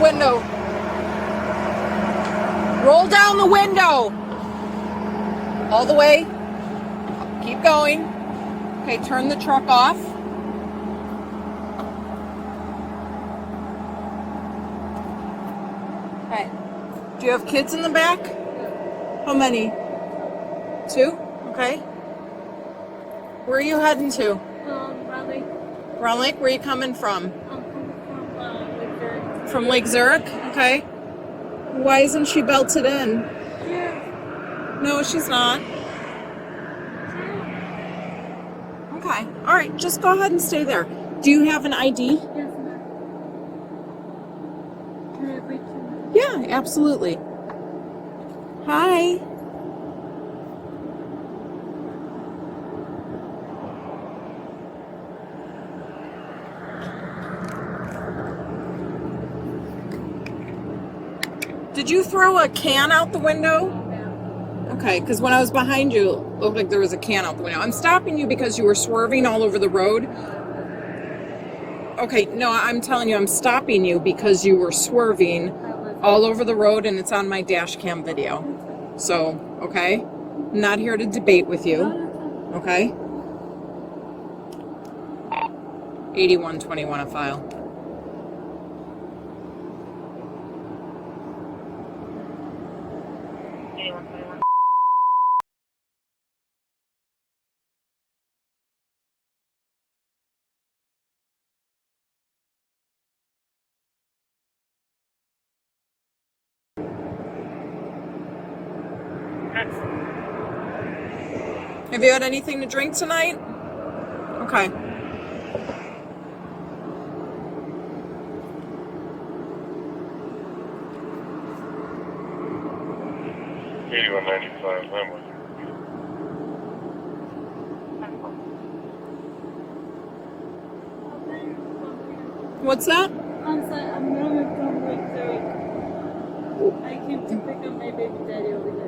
window. Roll down the window. All the way. Keep going. Okay, turn the truck off. Okay. Do you have kids in the back? How many? 2? Okay. Where are you heading to? Round Lake. Round Lake? Where are you coming from? I'm coming from Lake Zurich. From Lake Zurich? Okay. Why isn't she belted in? Yeah. No, she's not. Okay. All right. Just go ahead and stay there. Do you have an ID? Yes, ma'am. Can I wait you? Yeah, absolutely. Hi. Did you throw a can out the window? Okay, because when I was behind you, it looked like there was a can out the window. I'm stopping you because you were swerving all over the road. Okay, no, I'm telling you, I'm stopping you because you were swerving all over the road, and it's on my dash cam video. So, okay? I'm not here to debate with you. Okay? 8121 a file. Have you had anything to drink tonight? Okay. $81.95. I'm with you. What's that? I'm sorry, I'm coming from Lake Zurich. I came to pick up my baby daddy over there.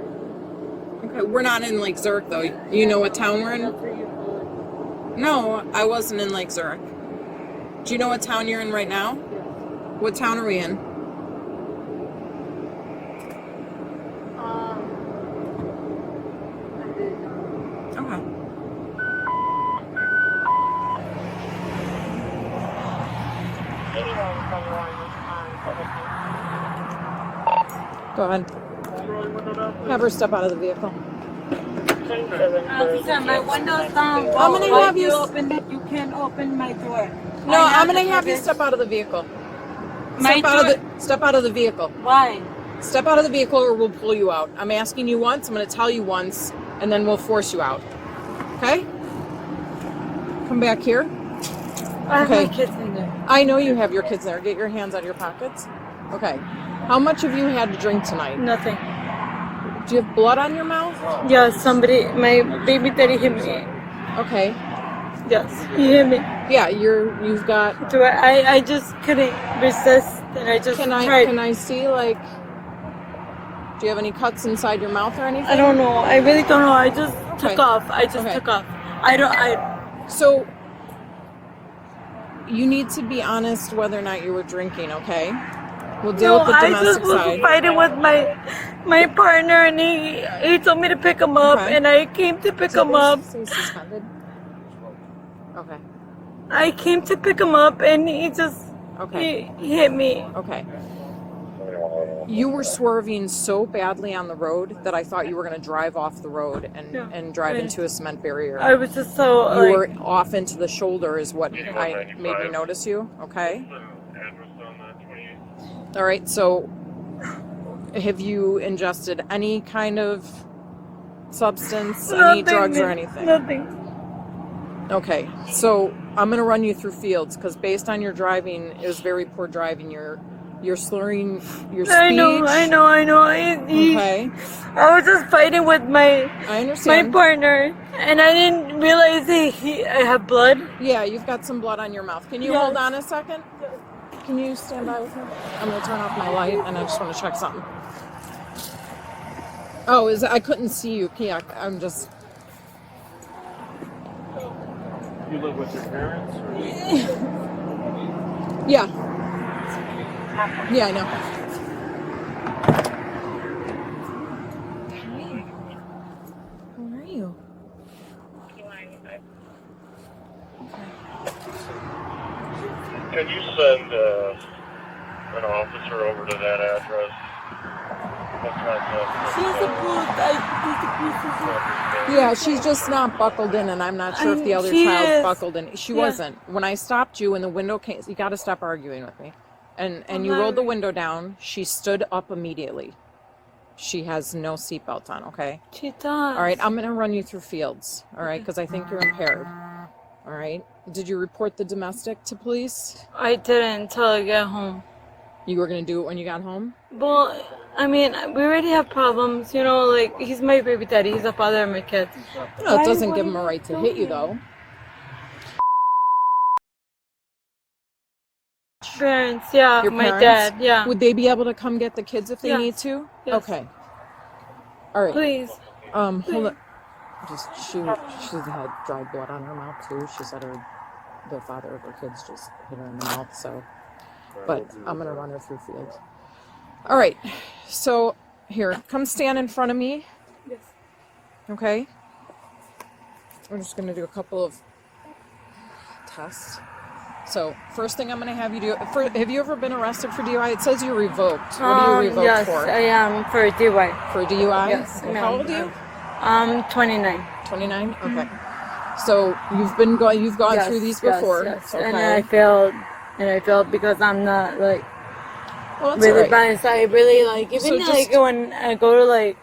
Okay, we're not in Lake Zurich, though. You know what town we're in? That's where you're going. No, I wasn't in Lake Zurich. Do you know what town you're in right now? Yes. What town are we in? I did not. Okay. Go ahead. Have her step out of the vehicle. Officer, my window's down. I'm gonna have you open it. You can't open my door. No, I'm gonna have you step out of the vehicle. Step out of the vehicle. Why? Step out of the vehicle or we'll pull you out. I'm asking you once, I'm gonna tell you once, and then we'll force you out. Okay? Come back here. I have Okay. my kids in there. I know you have your kids there. Get your hands out of your pockets. Okay. How much have you had to drink tonight? Nothing. Do you have blood on your mouth? Yeah, my baby daddy hit me. Okay. Yes, he hit me. Yeah, you've got. I just couldn't resist, and I just tried. Can I see, like, do you have any cuts inside your mouth or anything? I don't know. I really don't know. I just took off. Okay. Took off. So you need to be honest whether or not you were drinking, okay? We'll deal with the domestic side. I just was fighting with my partner, and he told me to pick him up, and I came to pick him up. Suspended? Okay. I came to pick him up, and he just he hit me. Okay. You were swerving so badly on the road that I thought you were going to drive off the road and drive into a cement barrier. I was just so you were off into the shoulder is what made me notice you. Okay. All right. So, have you ingested any kind of substance, any drugs or anything? Nothing. Okay. So I'm going to run you through fields because based on your driving, it was very poor driving. You're slurring your speech. I know. Okay. I was just fighting with my partner, and I didn't realize I have blood. Yeah, you've got some blood on your mouth. Can you hold on a second? Can you stand by with me? I'm going to turn off my light, and I just want to check something. Oh, I couldn't see you. Yeah, I'm just... You live with your parents? Or? Yeah. Yeah, I know. How are you? Can you send an officer over to that address? Yeah, she's just not buckled in, and I'm not sure if the other child's buckled in. She wasn't. When I stopped you and the window came, you got to stop arguing with me. And you rolled the window down. She stood up immediately. She has no seatbelt on, okay? She does. All right, I'm going to run you through fields, all right, because I think you're impaired. All right? Did you report the domestic to police? I didn't until I got home. You were going to do it when you got home? Well, I mean, we already have problems, you know, like, he's my baby daddy, he's the father of my kids. No, it doesn't give him a right to hit you, though. Parents, yeah, Your my parents? dad, yeah. Would they be able to come get the kids if they need to? Yes. Okay. All right. Please. Hold on. She had dry blood on her mouth, too. She said the father of her kids just hit her in the mouth, so... But I'm going to run her through fields. All right. So, here. Come stand in front of me. Yes. Okay? We're just going to do a couple of tests. So, first thing I'm going to have you do... have you ever been arrested for DUI? It says you're revoked. What are you revoked for? Yes, I am for DUI. For DUI? Yes. Okay. How old are you? 29. 29? Okay. So, you've gone through these before. Yes. Okay. And I failed because I'm not, like, well, really right. balanced. I really, like, even So like when I go to, like,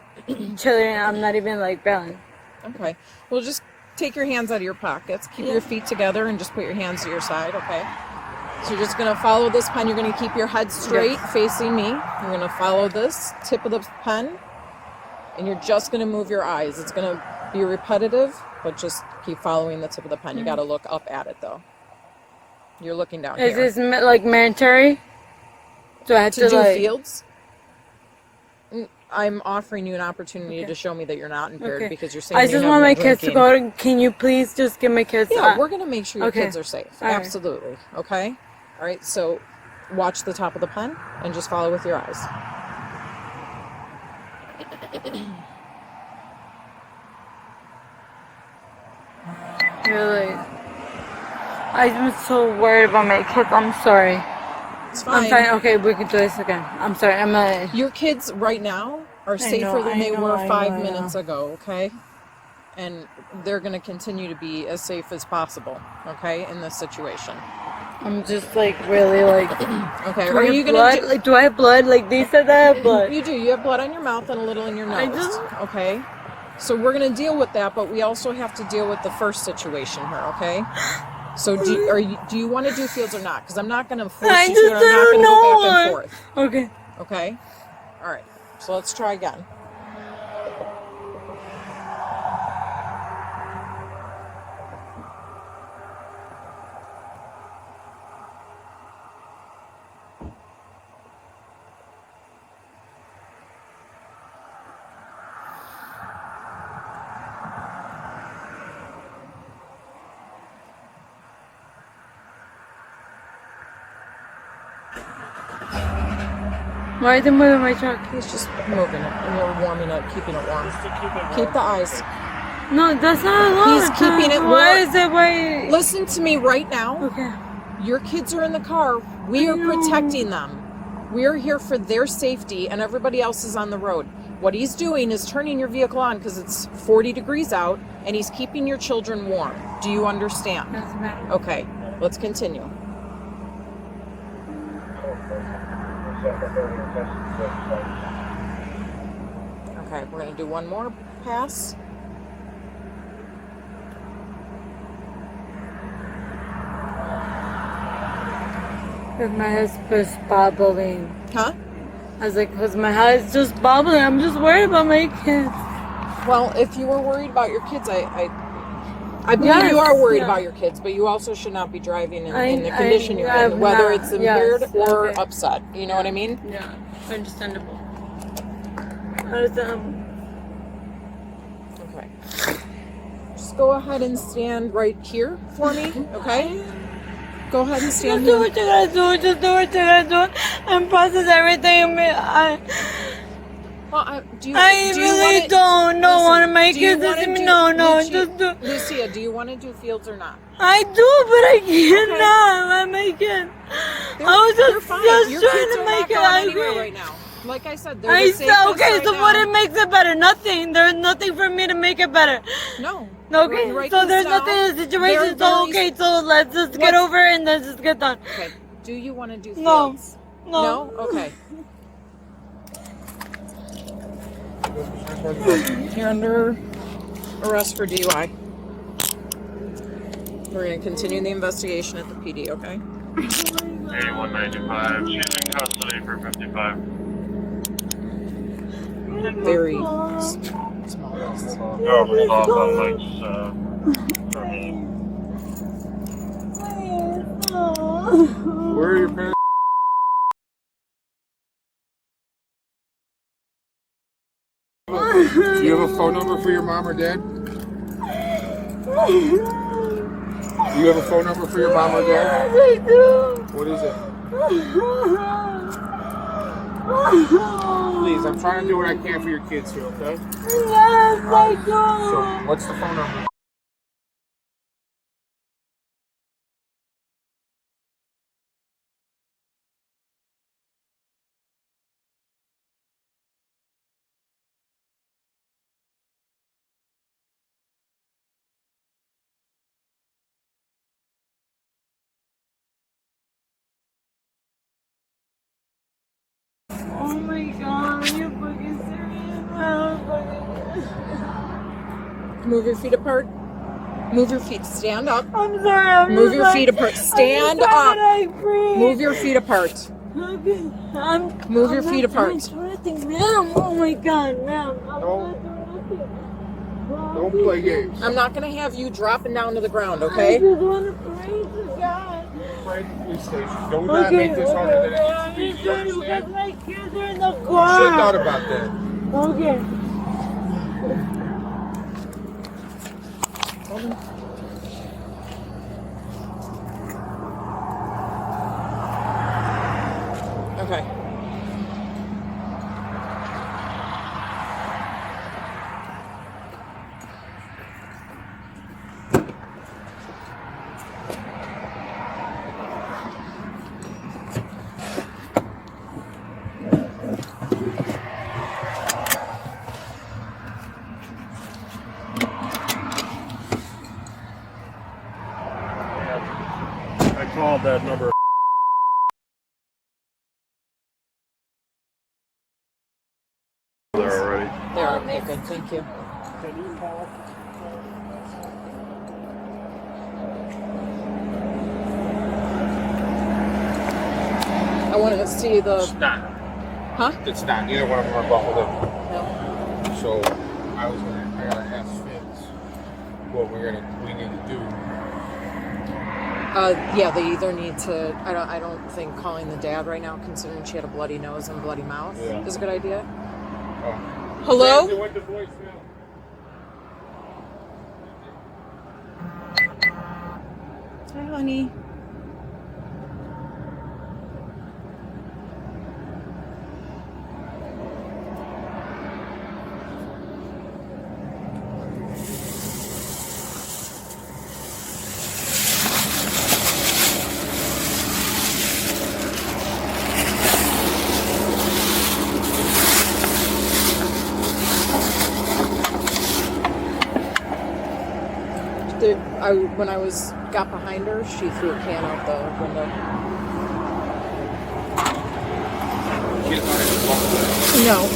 children, I'm not even, like, balanced. Okay. Well, just take your hands out of your pockets. Keep your feet together and just put your hands to your side, okay? So you're just going to follow this pen. You're going to keep your head straight facing me. You're going to follow this tip of the pen. And you're just going to move your eyes. It's going to be repetitive, but just keep following the tip of the pen. You got to look up at it, though. You're looking down Is here. this, like, mandatory? Do I have to do like... fields? I'm offering you an opportunity to show me that you're not impaired because you're saying I just want my kids to go. Can you please just give my kids... Yeah, we're going to make sure your kids are safe. All right. Absolutely. Okay? All right, so watch the top of the pen and just follow with your eyes. Really? I'm so worried about my kids. I'm sorry. It's fine. I'm fine. Okay, we can do this again. I'm sorry. Your kids right now are safer than they were 5 minutes ago, okay? And they're going to continue to be as safe as possible, okay, in this situation. I'm just, like, really, like... Okay, are you going to... Like, do I have blood? Like, they said that I have blood. You do. You have blood on your mouth and a little in your nose, okay? So we're going to deal with that, but we also have to deal with the first situation here, okay? So do you want to do fields or not? Because I'm not going to force you to, and I'm not going to go back and forth. Okay. Okay? All right. So let's try again. Why is it moving my truck? He's just moving it, and you're warming it, keeping it warm. Keep the eyes. No, that's not allowed. He's keeping it warm. Why is it why? Listen to me right now. Okay. Your kids are in the car. We are protecting them. We are here for their safety, and everybody else is on the road. What he's doing is turning your vehicle on because it's 40 degrees out, and he's keeping your children warm. Do you understand? Yes, ma'am. Okay, let's continue. Okay, we're going to do one more pass. Because my head's just bobbling. Huh? I was like, because my head's just bobbling. I'm just worried about my kids. Well, if you were worried about your kids, I believe you are worried about your kids, but you also should not be driving in the condition you're in, whether it's impaired or upset. You know what I mean? Yeah, understandable. Okay. Just go ahead and stand right here for me, okay? Go ahead and Just stand do here. what you gotta do. Just do what you gotta do. And process everything. Well, do you really wanna, don't want to make do you it. wanna do, No, Lucia, just do. Lucia, do you want to do fields or not? I do, but I cannot. I make it. I was You're fine. Your just kids trying to are make not it. going I anywhere agree. right now. Like I said, they're the safest Okay, right so now. what it makes it better? Nothing. There's nothing for me to make it better. No. Okay, Write so this there's down. nothing in the situation. So okay, so let's just get over it and let's just get done. Okay. Do you want to do No. fields? No. Okay. You're under arrest for DUI. We're going to continue the investigation at the PD, okay? 8195. She's in custody for 55. Very small. Government off on Mike's, for me. Where are your parents? Do you have a phone number for your mom or dad? Do you have a phone number for your mom or dad? Yes, I do. What is it? Please, I'm trying to do what I can for your kids here, okay? Yes, I do. So, what's the phone number? Oh my god, are you fucking serious? Move your feet apart. Move your feet. Stand up. I'm sorry. Move your feet apart. Stand up. Move your feet apart. Move your feet apart. Ma'am, oh my god, ma'am. Don't play games. I'm not going to have you dropping down to the ground, I okay? just want to pray to God. Pray at the police station. Do not make this harder than it needs to be. You understand? My kids are in the Shut car. out about that. Okay. Okay. I called that number. There already. There. Okay, good. Thank you. I want to see the... It's not. Huh? It's not. Neither one of them are buckled up. No. So I gotta ask Fitz what we need to do. Yeah, they either need to... I don't think calling the dad right now, considering she had a bloody nose and bloody mouth, is a good idea. Hello? It went to voicemail. Hi, honey. When I got behind her, she threw a can out the window. No.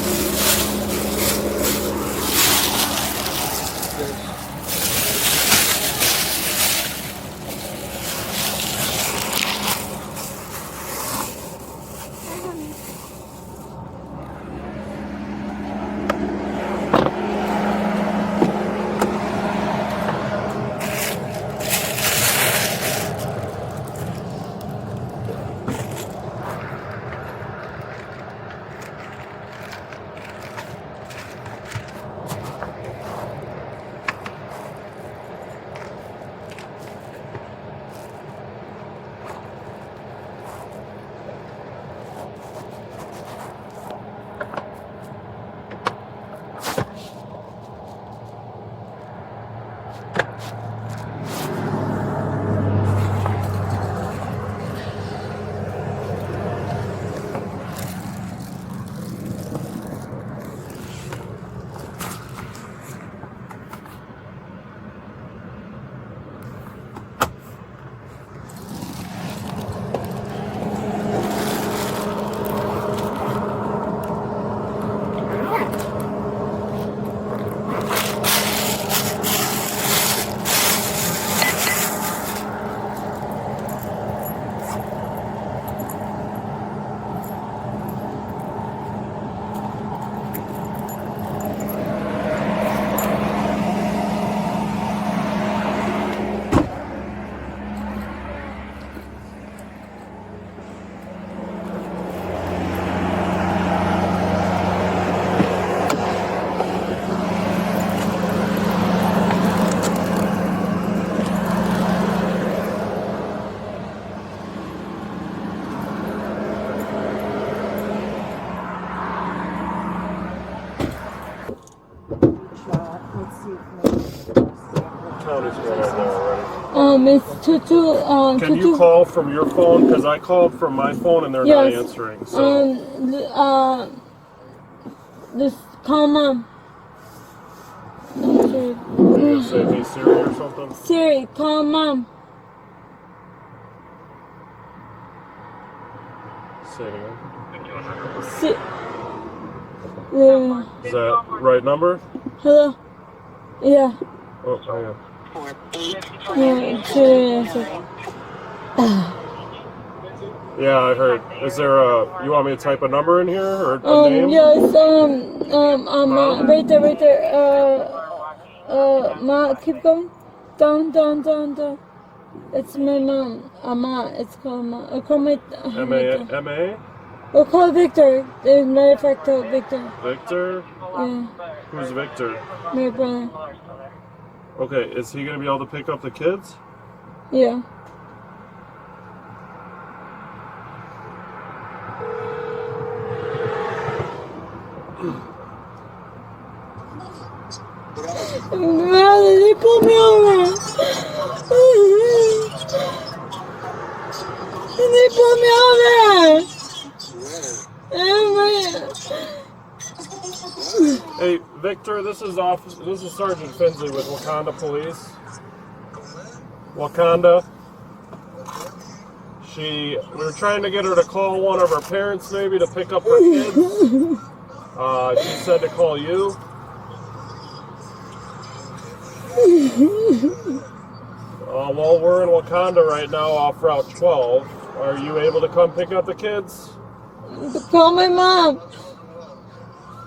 It's Tutu. Can you call from your phone? Because I called from my phone and they're not answering. So. Just call mom. What are you gonna say? Hey Siri or something? Siri, call mom. Say it again. Is that right number? Hello. Yeah. Oh, yeah. Yeah, I heard. Is there you want me to type a number in here or a name? Yes, right there. Ma, keep going. Down. It's my mom. Ma, it's called Ma. I'll call my... M-A? We'll call Victor. As a matter of fact, call Victor. Victor? Yeah. Who's Victor? My brother. Okay, is he going to be able to pick up the kids? Yeah. Brother, they pulled me over. They pulled me over. Hey, Victor, this is Sergeant Finley with Wauconda Police. Wauconda. We were trying to get her to call one of her parents maybe to pick up her kids. She said to call you. Well, we're in Wauconda right now off Route 12. Are you able to come pick up the kids? Call my mom.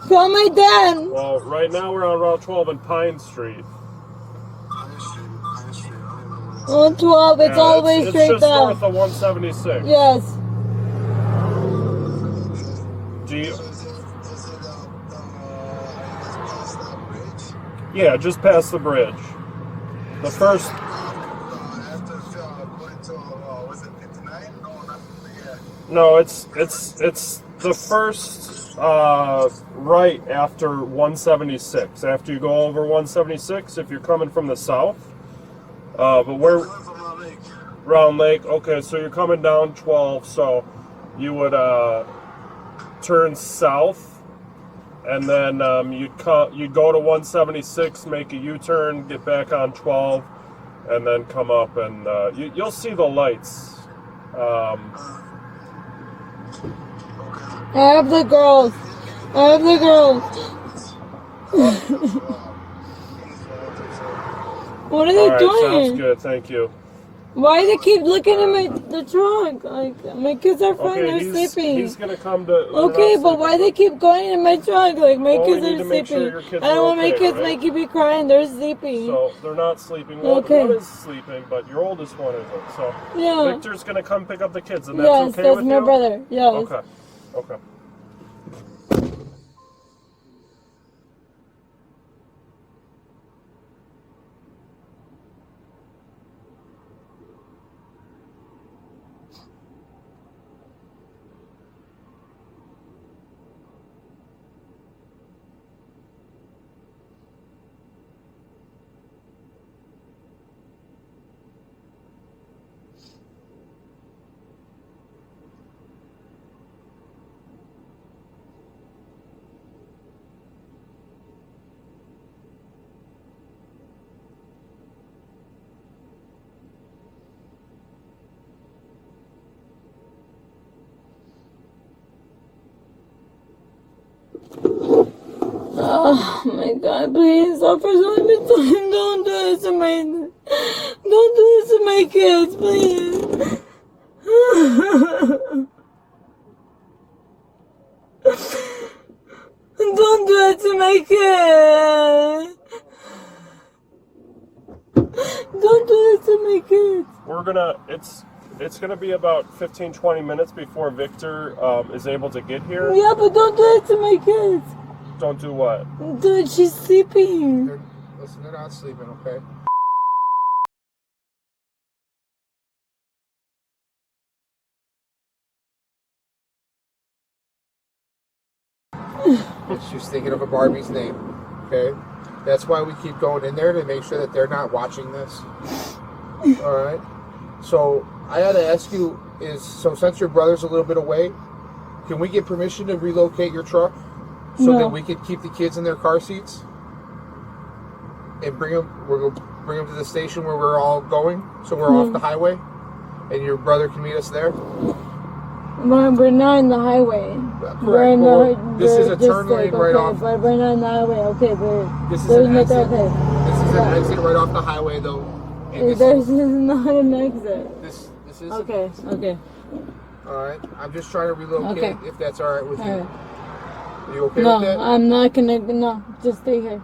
Call my dad. Well, right now we're on Route 12 in Pine Street. On 12, it's all the way straight just down. It's just north of 176. Yes. Yeah, just past the bridge. The first... No, it's the first right after 176. After you go over 176, if you're coming from the south. But we're Round Lake. Okay, so you're coming down 12. So you would turn south, and then you'd go to 176, make a U-turn, get back on 12, and then come up, and you'll see the lights. I have the girls. What are they doing? Sounds good, thank you. Why do they keep looking at the trunk? Like, my kids are fine, they're sleeping. He's gonna come to... Okay, but why they keep going in my trunk? Like, my kids are sleeping. Sure kids I don't want my kids right? making me crying, they're sleeping. So, they're not sleeping. One is sleeping, but your oldest one isn't. So, yeah. Victor's gonna come pick up the kids, and that's okay with you? Yes, that's my brother, yes. Okay. Oh my God, please, officers, let me tell him, don't do this to my kids, please. Don't do it to my kids. Don't do this to my kids. We're gonna, it's gonna be about 15-20 minutes before Victor is able to get here. Yeah, but don't do it to my kids. Don't do what? Dude, she's sleeping. Listen, they're not sleeping, okay? She's thinking of a Barbie's name, okay? That's why we keep going in there, to make sure that they're not watching this. Alright? So, I had to ask you, since your brother's a little bit away, can we get permission to relocate your truck? So that we can keep the kids in their car seats? And we're going to bring them to the station where we're all going, so we're off the highway? And your brother can meet us there? We're not in the highway. Correct. This is a turn lane right off. But we're not in the highway, okay, but This is an exit. Okay. This is an exit right off the highway, though. And This is not an exit. This is Okay. Alright, I'm just trying to relocate if that's alright with you. Alright. Are you okay No, with that? I'm not gonna. No, just stay here.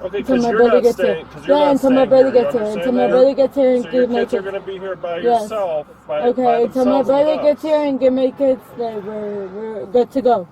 Okay, Until because my you're brother not gets staying. here. Because you're Yeah, not until my staying brother here, gets you here. Until understand my that? brother gets here and So your give my kids are kids. going to be here by Yes. yourself. By Okay, until my themselves brother with gets us. here and give my kids, then we're good to go.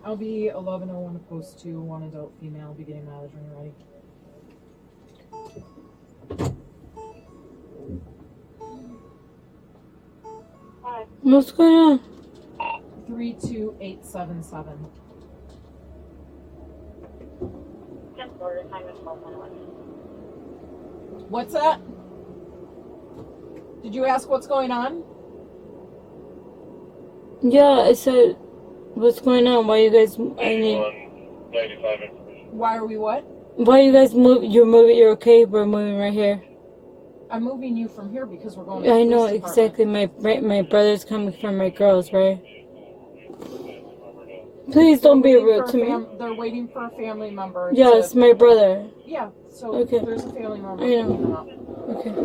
I'll be 11:01 post 2, one adult female, beginning mileage when you're ready. What's going on? 32877. What's that? Did you ask what's going on? Yeah, I said, what's going on? Why you guys? 95 information. Why are we what? Why you guys move? You're moving. You're okay. We're moving right here. I'm moving you from here because we're going to the I know police department. exactly. My brother's coming from my girls, right? Please don't be rude to me. They're waiting for a family member. Yes, my brother. Yeah, so Okay. there's a family member. I know. picking them up. Okay.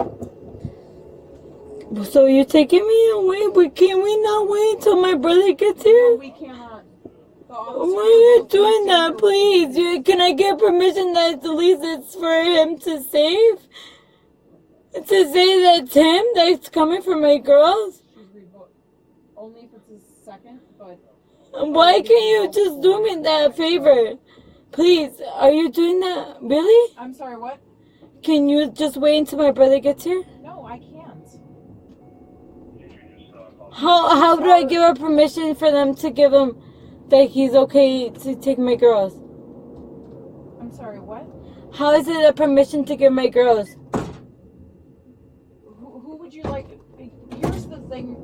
So you're taking me away, but can we not wait until my brother gets No, here? we cannot. Why are you doing that, please? Can I get permission that at least it's for him to save? To say that's him that's coming from my girls? Only if it's his second, but... Why can't you just do me that favor? Please, are you doing that? Really? I'm sorry, what? Can you just wait until my brother gets here? No, I can't. How do I give her permission for them to give him that he's okay to take my girls? I'm sorry, what? How is it a permission to give my girls? Who would you like? Here's the thing,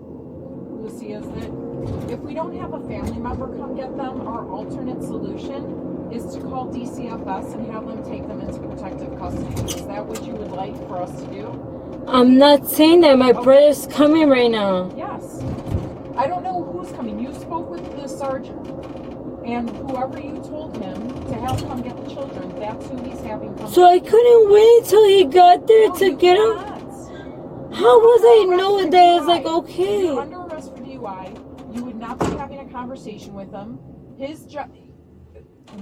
Lucy, is that if we don't have a family member come get them, our alternate solution is to call DCFS and have them take them into protective custody. Is that what you would like for us to do? I'm not saying that. My brother's coming right now. Yes. I don't know who's coming. You spoke with the sergeant, and whoever you told him to have come get the children, that's who he's having come. So I couldn't wait till he got there to get him? How was I know that it's like If okay? you're under arrest for DUI, you would not be having a conversation with him.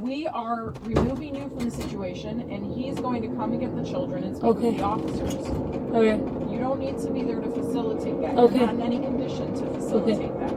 We are removing you from the situation, and he's going to come and get the children and speak with the officers. Okay. You don't need to be there to facilitate that. Okay. You're not in any condition to facilitate that.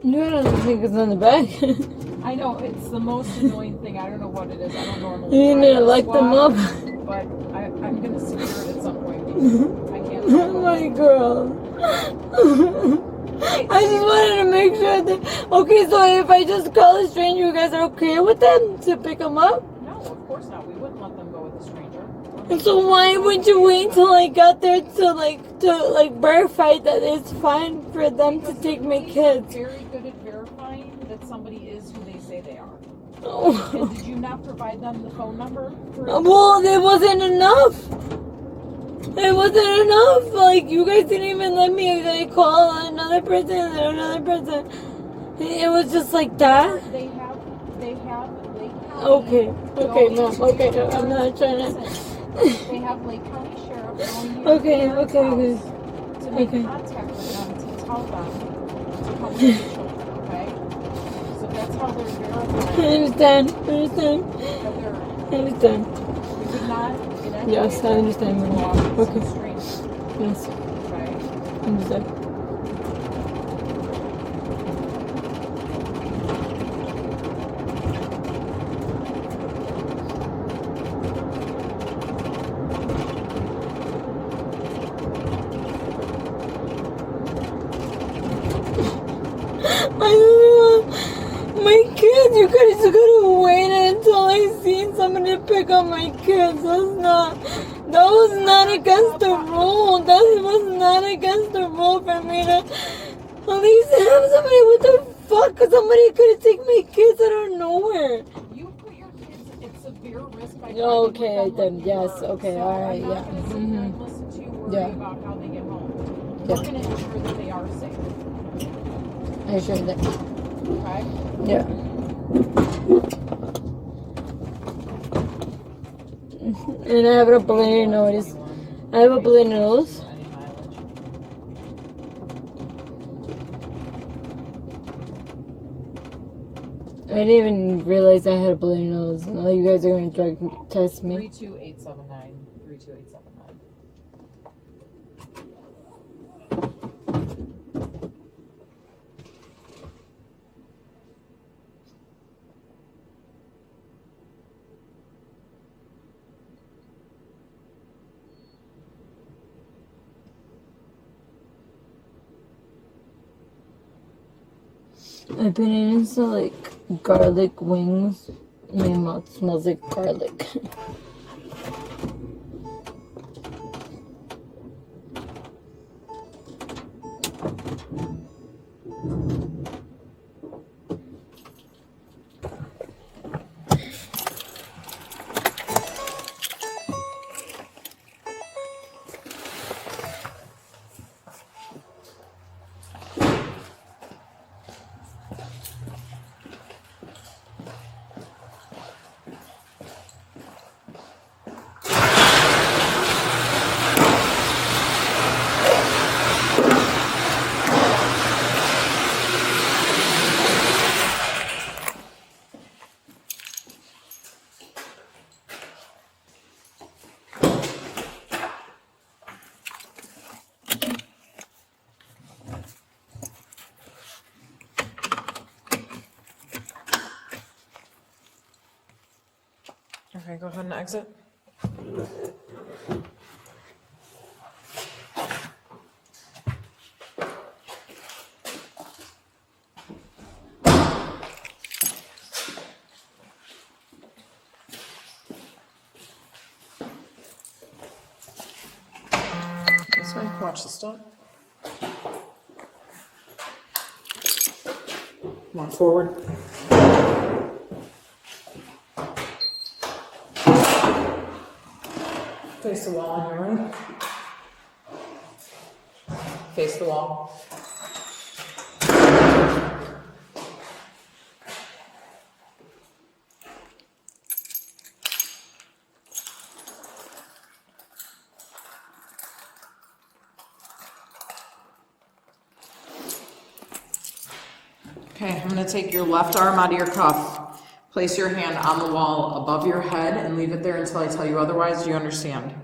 You don't think it's on the back. I know, it's the most annoying thing. I don't know what it is. I don't normally You need to light them up. But I'm going to secure it at some point. Because I can't. Oh my girl. I just wanted to make sure that. Okay, so if I just call a stranger, you guys are okay with them to pick them up? No, of course not. We wouldn't let them go with a stranger. And so why would you wait till I got there to verify that it's fine for them to take my kids? Very good at verifying that somebody is who they say they are. Oh. And did you not provide them the phone number? Well, it wasn't enough. It wasn't enough. Like, you guys didn't even let me call another person and another person. It was just like that. They have. Okay, ma'am. Okay, I'm not trying to. They have Lake County Sheriff going to your Okay. parents' house to make contact with them to tell them to come with the children, okay? So that's how they're verifying. I understand. that they're, I understand. we would not in any Yes, way I understand, ma'am. walk with Okay. some stranger, Yes, okay? I understand. My kids, you guys could have waited until I seen somebody pick up my kids. That was not against the rule. That was not against the rule for me to at least have somebody. What the fuck? Somebody could have taken my kids out of nowhere. You put your kids at severe risk by Okay, then, yes, okay, so alright, I'm not yeah. going to sit here and listen to you worry Yeah. about how they get home. Yeah. We're going to ensure that they are safe, I sure that. okay? Yeah. And I have a preliminary notice. I have a preliminary notice. I didn't even realize I had a preliminary notice. Now you guys are going to drug test me. 32879. 32879. I've been eating some garlic wings. My mouth smells like garlic. Okay, go ahead and exit. This way, watch the stop. Walk forward. Face the wall on your right. Face the wall. Okay, I'm going to take your left arm out of your cuff. Place your hand on the wall above your head and leave it there until I tell you otherwise. Do you understand?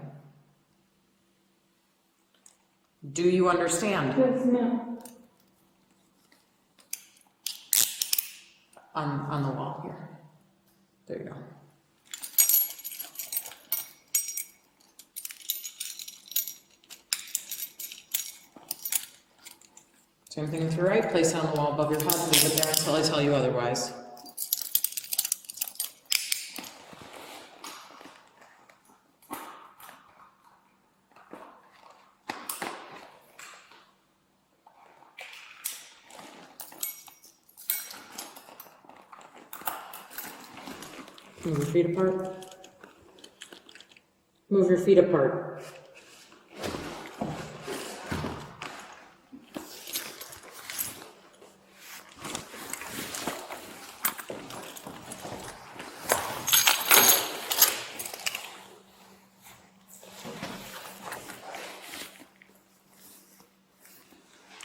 Do you understand? Yes, ma'am. On the wall here. There you go. Same thing with your right. Place it on the wall above your head and leave it there until I tell you otherwise. Move your feet apart. Move your feet apart.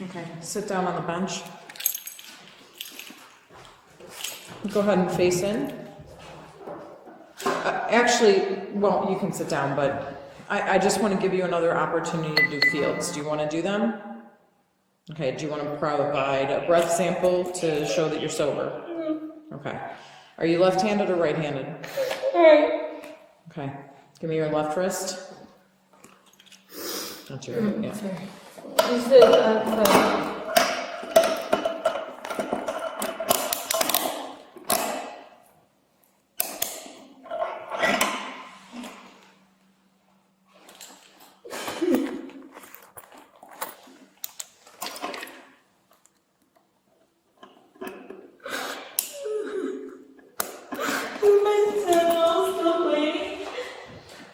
Okay, sit down on the bench. Go ahead and face in. Actually, well, you can sit down, but I just want to give you another opportunity to do fields. Do you want to do them? Okay, do you want to provide a breath sample to show that you're sober? Okay. Are you left-handed or right-handed? Alright. Okay. Give me your left wrist. That's your, yeah. This is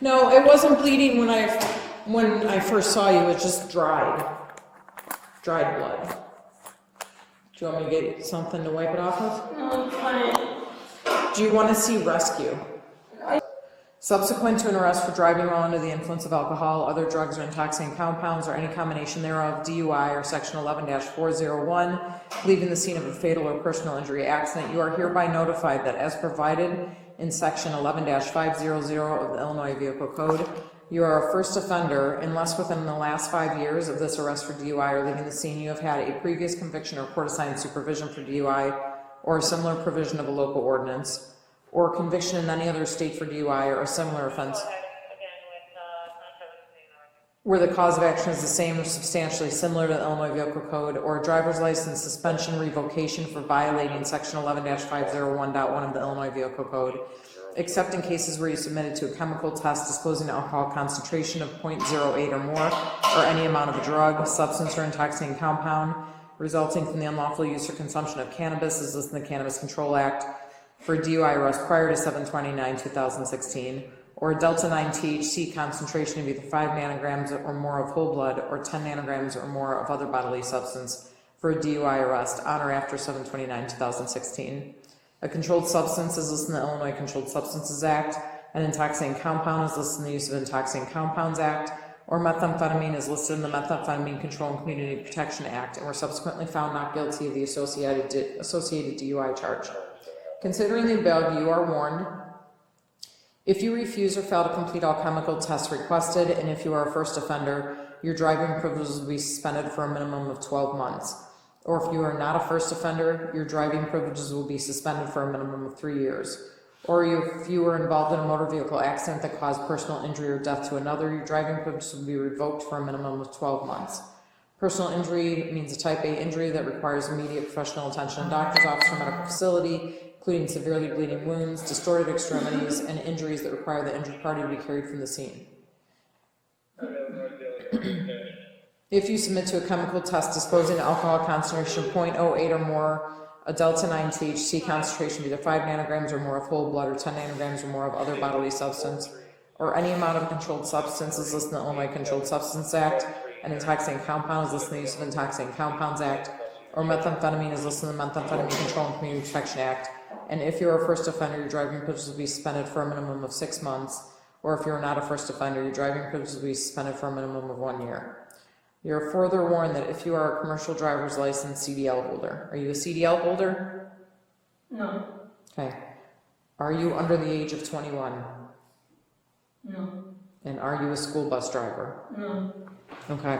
No, it wasn't bleeding when I first saw you. It was just dried blood. Do you want me to get something to wipe it off with? No, it's fine. Do you want to see rescue? Subsequent to an arrest for driving while under the influence of alcohol, other drugs or intoxicating compounds, or any combination thereof, DUI or Section 11-401, leaving the scene of a fatal or personal injury accident, you are hereby notified that as provided in Section 11-500 of the Illinois Vehicle Code, you are a first offender unless within the last 5 years of this arrest for DUI or leaving the scene you have had a previous conviction or court-assigned supervision for DUI or a similar provision of a local ordinance, or conviction in any other state for DUI or a similar offense where the cause of action is the same or substantially similar to the Illinois Vehicle Code, or a driver's license suspension, revocation for violating Section 11-501.1 of the Illinois Vehicle Code, except in cases where you submitted to a chemical test disclosing an alcohol concentration of 0.08 or more, or any amount of a drug, substance, or intoxicating compound resulting from the unlawful use or consumption of cannabis as listed in the Cannabis Control Act, for a DUI arrest prior to 7/29/2016, or a Delta-9 THC concentration of either 5 nanograms or more of whole blood, or 10 nanograms or more of other bodily substance for a DUI arrest on or after 7/29/2016. A controlled substance is listed in the Illinois Controlled Substances Act, an intoxicating compound is listed in the Use of Intoxicating Compounds Act, or methamphetamine is listed in the Methamphetamine Control and Community Protection Act, and were subsequently found not guilty of the associated DUI charge. Considering the above, you are warned. If you refuse or fail to complete all chemical tests requested, and if you are a first offender, your driving privileges will be suspended for a minimum of 12 months. Or if you are not a first offender, your driving privileges will be suspended for a minimum of 3 years. or if you were involved in a motor vehicle accident that caused personal injury or death to another, your driving privileges will be revoked for a minimum of 12 months. Personal injury means a type A injury that requires immediate professional attention in a doctor's office or medical facility, including severely bleeding wounds, distorted extremities, and injuries that require the injured party to be carried from the scene. If you submit to a chemical test disclosing an alcohol concentration of 0.08 or more, a delta 9 THC concentration of either 5 nanograms or more of whole blood or 10 nanograms or more of other bodily substance, or any amount of a controlled substance is listed in the Illinois Controlled Substance Act, an intoxicating compound is listed in the Use of Intoxicating Compounds Act, or methamphetamine is listed in the Methamphetamine Control and Community Protection Act, and if you're a first offender, your driving privileges will be suspended for a minimum of 6 months, or if you're not a first offender, your driving privileges will be suspended for a minimum of 1 year. You're further warned that if you are a commercial driver's license CDL holder, are you a CDL holder? No. Okay. Are you under the age of 21? No. And are you a school bus driver? No. Okay.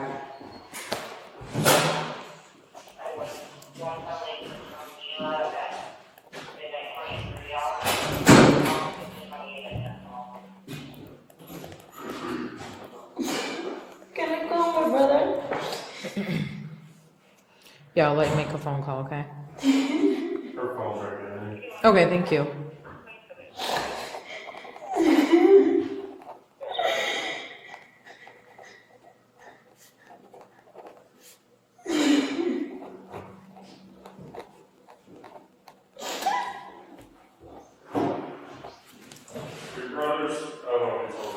Can I call my brother? Yeah, I'll let you make a phone call, okay? Her phone's right there. Okay, thank you.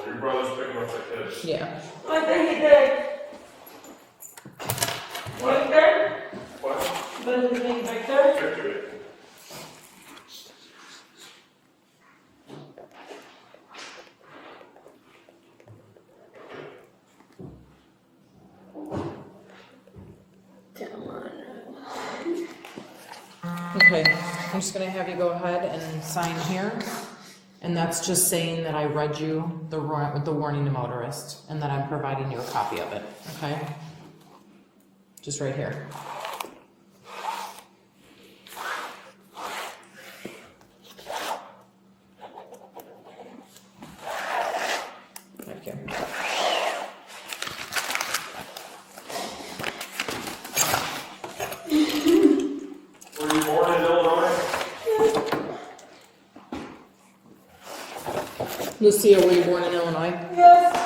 Your brother's picking up the kids. Yeah. What did he do? Victor? What? What is his name, Victor? Victory. Okay, I'm just gonna have you go ahead and sign here. And that's just saying that I read you the warning to motorist and that I'm providing you a copy of it, okay? Just right here. Thank you. Were you born in Illinois? Lucia, were you born in Illinois? Yes.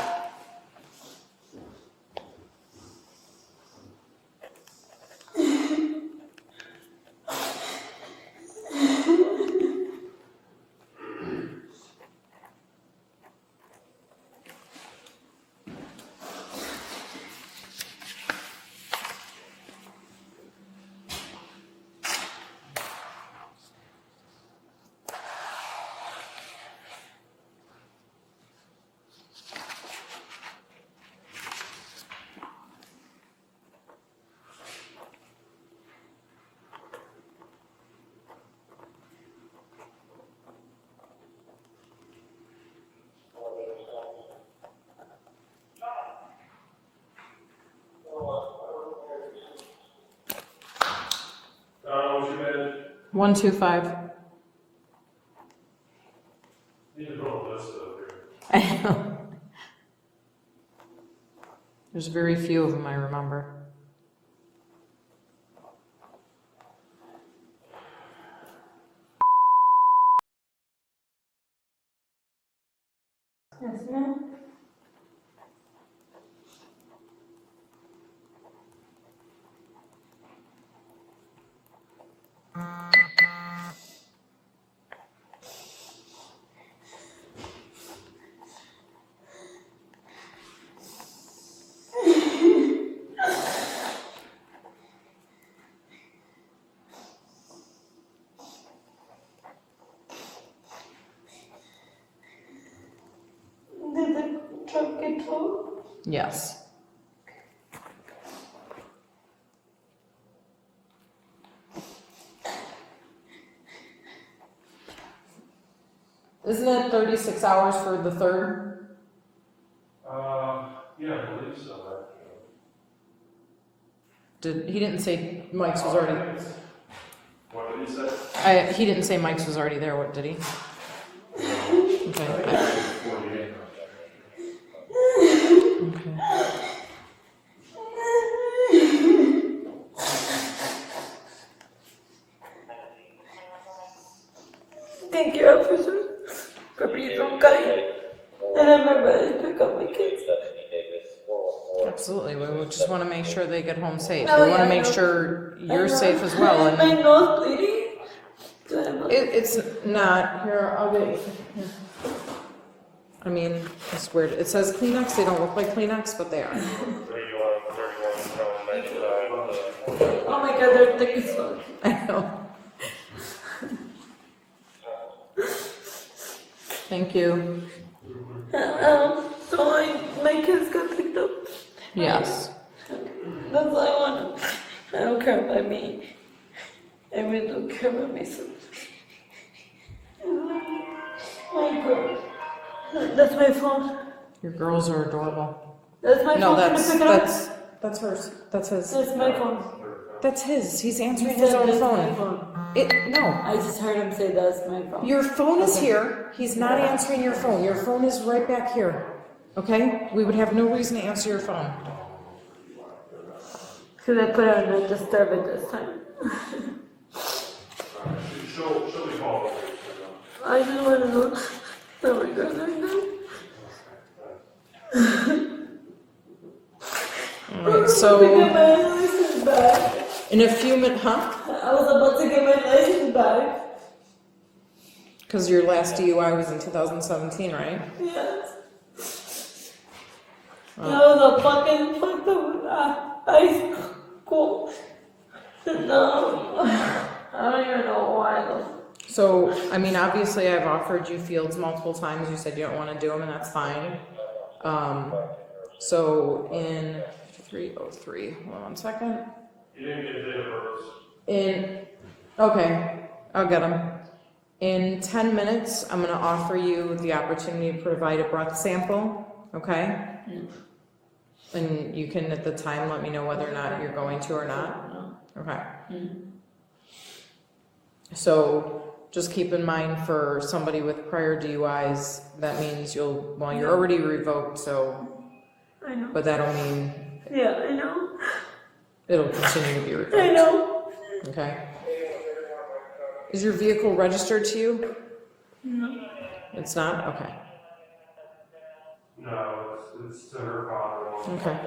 What's your name? 125. Need to go list it up here. I know. There's very few of them I remember. Yes, ma'am. Did the truck get towed? Yes. Isn't it 36 hours for the third? Yeah, I believe so, He didn't say Mike's was already. What did he say? He didn't say Mike's was already there. What did he? Thank you, officer, for being so kind. And I'm ready to pick up my kids. Absolutely. We just want to make sure they get home safe. Oh, We want yeah, to make I know. sure you're safe as well. Is my And nose bleeding? Do I have a- it's not. Here, I'll get. Here. I mean, it's weird. It says Kleenex. They don't look like Kleenex, but they are. 31, 95. Oh my god, they're thick as fuck. I know. Thank you. So my kids got picked up. Yes. That's all I want. I don't care about me. I really don't care about myself. My girl. That's my phone. Your girls are adorable. That's my No, phone. Can I pick it up? that's hers. That's his. That's my phone. That's his. He's answering He his said own that's my phone. phone. No. I just heard him say that's my phone. Your phone is here. He's not answering your phone. Your phone is right back here. Okay? We would have no reason to answer your phone. Because I put it on not disturb it this time. She'll be called. I just want to know. Oh my god, I know. Alright, I so get my license back. in a few minutes, huh? I was about to get my license back. Because your last DUI was in 2017, right? Yes. That was a fucking fucked up high school. No. I don't even know why though. So, I mean, obviously I've offered you fields multiple times. You said you don't want to do them, and that's fine. So in 303, hold on 1 second. You didn't get date of birth. Okay, I'll get them. In 10 minutes, I'm going to offer you the opportunity to provide a breath sample, okay? And you can, at the time, let me know whether or not you're going to or not. Okay. So, just keep in mind for somebody with prior DUIs, that means you're already revoked, so, I know. but that'll mean Yeah, I know. it'll continue to be revoked. I know. Okay. Is your vehicle registered to you? No. It's not? Okay. No, it's to her father. Okay.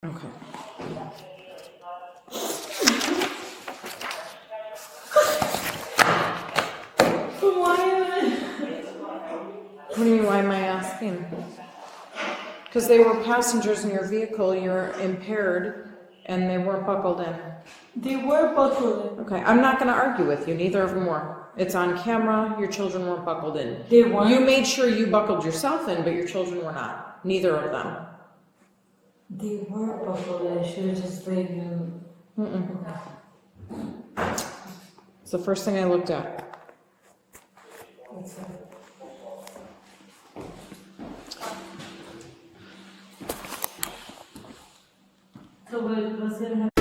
Okay. What do you mean, why am I asking? Because they were passengers in your vehicle, you're impaired, and they weren't buckled in. They were buckled Okay, I'm not going to argue with you, neither of them were. It's on camera, your children weren't buckled in. They weren't? You made sure you buckled yourself in, but your children were not. Neither of them. They were buckled in. I should have just laid them. It's the first thing I looked at. What's that? So what's gonna happen?